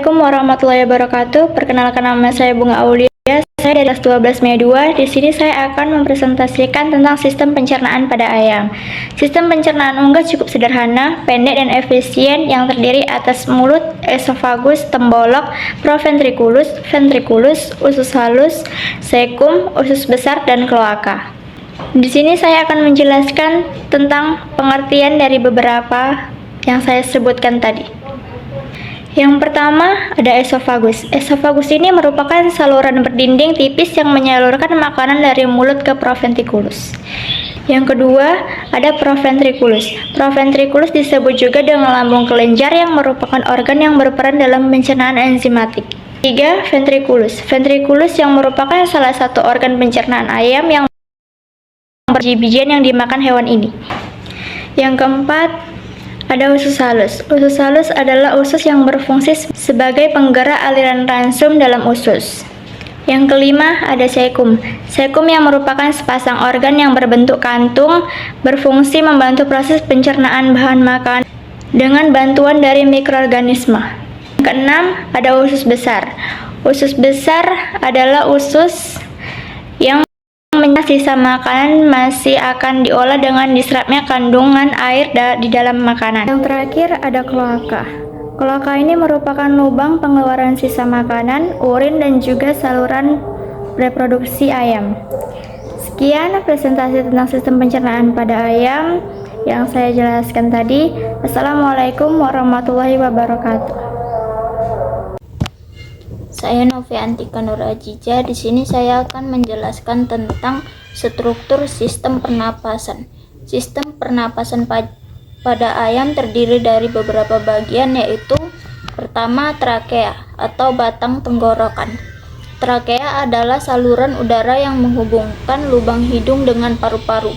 Assalamualaikum warahmatullahi wabarakatuh. Perkenalkan, nama saya Bunga Aulia. Saya dari kelas 12 ME 2. Di sini saya akan mempresentasikan tentang sistem pencernaan pada ayam. Sistem pencernaan unggas cukup sederhana, pendek dan efisien yang terdiri atas mulut, esofagus, tembolok, proventriculus, ventriculus, usus halus, cecum, usus besar dan kloaka. Di sini saya akan menjelaskan tentang pengertian dari beberapa yang saya sebutkan tadi. Yang pertama ada esofagus. Esofagus ini merupakan saluran berdinding tipis yang menyalurkan makanan dari mulut ke proventriculus. Yang kedua ada proventriculus. Proventriculus disebut juga dengan lambung kelenjar yang merupakan organ yang berperan dalam pencernaan enzimatik. Tiga, ventriculus. Ventriculus yang merupakan salah satu organ pencernaan ayam yang biji-bijian yang dimakan hewan ini. Yang keempat ada usus halus. Usus halus adalah usus yang berfungsi sebagai penggerak aliran ransum dalam usus. Yang kelima ada cecum. Cecum yang merupakan sepasang organ yang berbentuk kantung, berfungsi membantu proses pencernaan bahan makanan dengan bantuan dari mikroorganisme. Yang keenam ada usus besar. Usus besar adalah usus yang sisa makanan masih akan diolah dengan diserapnya kandungan air di dalam makanan. Yang terakhir ada kloaka. Kloaka ini merupakan lubang pengeluaran sisa makanan, urin dan juga saluran reproduksi ayam. Sekian presentasi tentang sistem pencernaan pada ayam yang saya jelaskan tadi. Assalamualaikum warahmatullahi wabarakatuh. Saya Noviantika Nur Ajija. Di sini saya akan menjelaskan tentang struktur sistem pernapasan. Sistem pernapasan pada ayam terdiri dari beberapa bagian, yaitu pertama trakea atau batang tenggorokan. Trakea adalah saluran udara yang menghubungkan lubang hidung dengan paru-paru.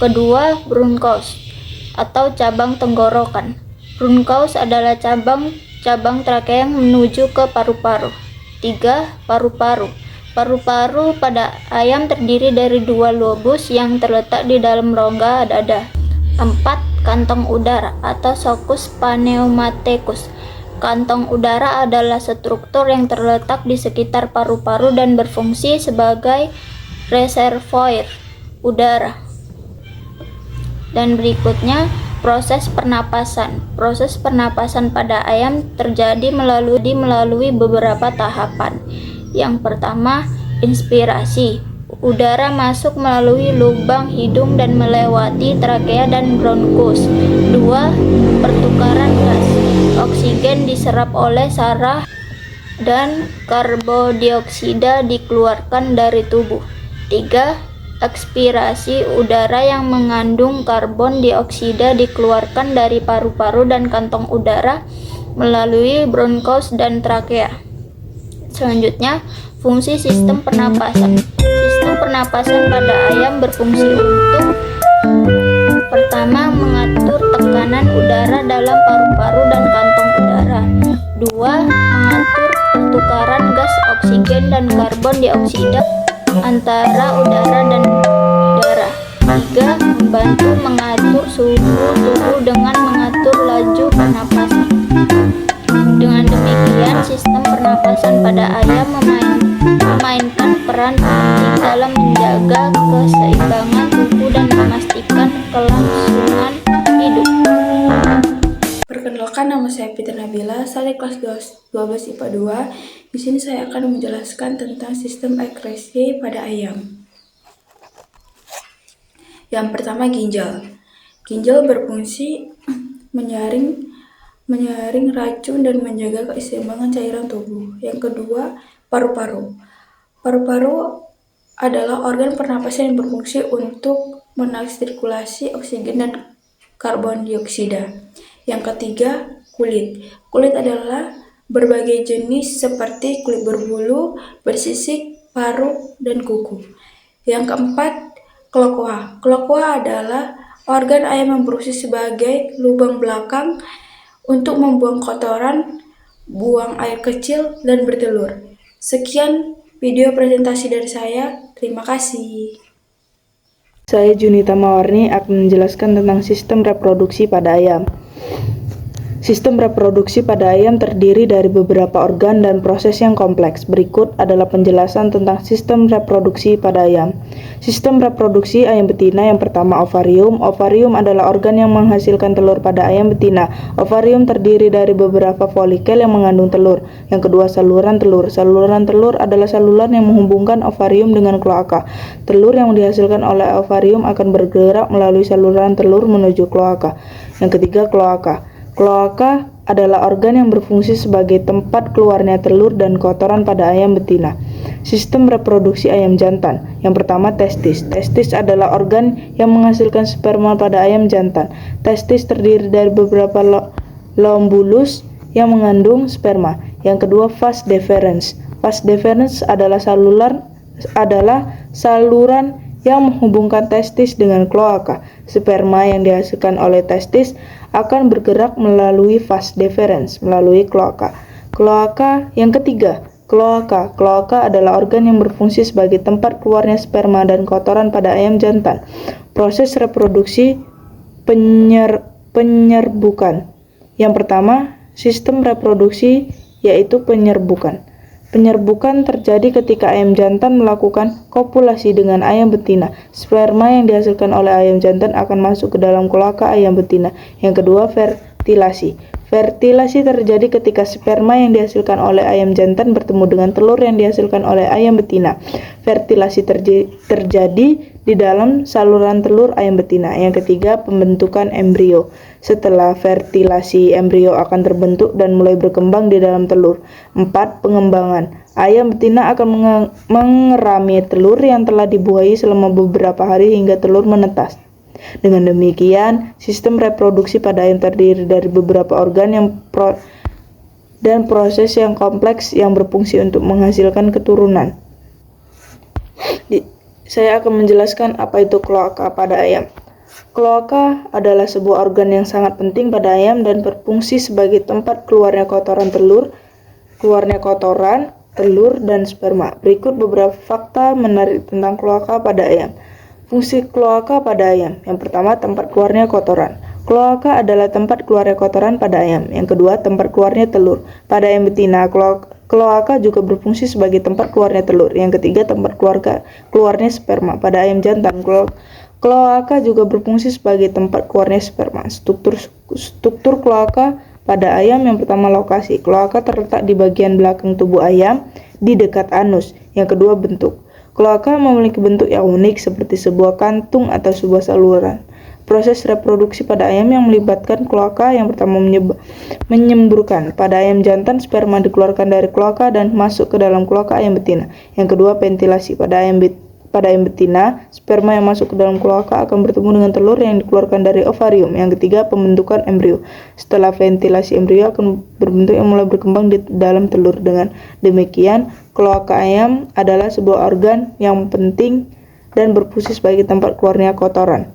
Kedua, bronchus atau cabang tenggorokan. Bronchus adalah cabang trakea yang menuju ke paru-paru. 3. Paru-paru. Paru-paru pada ayam terdiri dari 2 lobus yang terletak di dalam rongga dada. 4. Kantong udara atau succus pneumaticus. Kantong udara adalah struktur yang terletak di sekitar paru-paru dan berfungsi sebagai reservoir udara. Dan berikutnya proses pernapasan. Proses pernapasan pada ayam terjadi melalui beberapa tahapan. Yang pertama, inspirasi. Udara masuk melalui lubang hidung dan melewati trakea dan bronkus. 2. Pertukaran gas. Oksigen diserap oleh saraf dan karbondioksida dikeluarkan dari tubuh. 3. Ekspirasi. Udara yang mengandung karbon dioksida dikeluarkan dari paru-paru dan kantong udara melalui bronkus dan trakea. Selanjutnya, fungsi sistem pernapasan. Sistem pernapasan pada ayam berfungsi untuk pertama, mengatur tekanan udara dalam paru-paru dan kantong udara. 2. Mengatur pertukaran gas oksigen dan karbon dioksida antara udara dan darah. 3. Membantu mengatur suhu tubuh dengan mengatur laju pernapasan. Dengan demikian, sistem pernapasan pada ayam memainkan peran penting dalam menjaga keseimbangan tubuh dan memastikan kelangsungan hidup. Perkenalkan, nama saya Fitri Nabila, saya kelas 12 IPA 2. Di sini saya akan menjelaskan tentang sistem ekskresi pada ayam. Yang pertama, ginjal. Ginjal berfungsi menyaring racun dan menjaga keseimbangan cairan tubuh. Yang kedua, paru-paru. Paru-paru adalah organ pernapasan yang berfungsi untuk menarik sirkulasi oksigen dan karbon dioksida. Yang ketiga, kulit. Kulit adalah berbagai jenis seperti kulit berbulu, bersisik, paru, dan kuku. Yang keempat, kloaka. Kloaka adalah organ ayam yang berfungsi sebagai lubang belakang untuk membuang kotoran, buang air kecil, dan bertelur. Sekian video presentasi dari saya. Terima kasih. Saya Junita Mawarni akan menjelaskan tentang sistem reproduksi pada ayam. Sistem reproduksi pada ayam terdiri dari beberapa organ dan proses yang kompleks. Berikut adalah penjelasan tentang sistem reproduksi pada ayam. Sistem reproduksi ayam betina yang pertama ovarium. Ovarium adalah organ yang menghasilkan telur pada ayam betina. Ovarium terdiri dari beberapa folikel yang mengandung telur. Yang kedua saluran telur. Saluran telur adalah saluran yang menghubungkan ovarium dengan kloaka. Telur yang dihasilkan oleh ovarium akan bergerak melalui saluran telur menuju kloaka. Yang ketiga kloaka. Kloaka adalah organ yang berfungsi sebagai tempat keluarnya telur dan kotoran pada ayam betina. Sistem reproduksi ayam jantan. Yang pertama testis. Testis adalah organ yang menghasilkan sperma pada ayam jantan. Testis terdiri dari beberapa lombulus yang mengandung sperma. Yang kedua vas deferens. Vas deferens adalah saluran yang menghubungkan testis dengan kloaka. Sperma yang dihasilkan oleh testis akan bergerak melalui vas deferens, melalui kloaka. Kloaka yang ketiga, kloaka. Kloaka adalah organ yang berfungsi sebagai tempat keluarnya sperma dan kotoran pada ayam jantan. Proses reproduksi penyerbukan. Yang pertama, sistem reproduksi yaitu penyerbukan. Penyerbukan terjadi ketika ayam jantan melakukan kopulasi dengan ayam betina. Sperma yang dihasilkan oleh ayam jantan akan masuk ke dalam kloaka ayam betina. Yang kedua, fertilasi. Fertilasi terjadi ketika sperma yang dihasilkan oleh ayam jantan bertemu dengan telur yang dihasilkan oleh ayam betina. Fertilasi terjadi di dalam saluran telur ayam betina. Yang ketiga, pembentukan embrio. Setelah fertilasi, embrio akan terbentuk dan mulai berkembang di dalam telur. 4. Pengembangan. Ayam betina akan mengerami telur yang telah dibuahi selama beberapa hari hingga telur menetas. Dengan demikian, sistem reproduksi pada ayam terdiri dari beberapa organ dan proses yang kompleks yang berfungsi untuk menghasilkan keturunan. Saya akan menjelaskan apa itu kloaka pada ayam. Kloaka adalah sebuah organ yang sangat penting pada ayam dan berfungsi sebagai tempat keluarnya kotoran, telur, dan sperma. Berikut beberapa fakta menarik tentang kloaka pada ayam. Fungsi kloaka pada ayam. Yang pertama, tempat keluarnya kotoran. Kloaka adalah tempat keluarnya kotoran pada ayam. Yang kedua, tempat keluarnya telur. Pada ayam betina, kloaka juga berfungsi sebagai tempat keluarnya telur. Yang ketiga, tempat keluarnya sperma. Pada ayam jantan, kloaka juga berfungsi sebagai tempat keluarnya sperma. Struktur kloaka pada ayam. Yang pertama, lokasi. Kloaka terletak di bagian belakang tubuh ayam, di dekat anus. Yang kedua, bentuk. Kloaka memiliki bentuk yang unik seperti sebuah kantung atau sebuah saluran. Proses reproduksi pada ayam yang melibatkan kloaka. Yang pertama, menyemburkan. Pada ayam jantan, sperma dikeluarkan dari kloaka dan masuk ke dalam kloaka ayam betina. Yang kedua, ventilasi. Pada ayam betina, sperma yang masuk ke dalam kloaka akan bertemu dengan telur yang dikeluarkan dari ovarium. Yang ketiga, pembentukan embrio. Setelah ventilasi, embrio akan berbentuk yang mulai berkembang di dalam telur. Dengan demikian, kloaka ayam adalah sebuah organ yang penting dan berfungsi sebagai tempat keluarnya kotoran.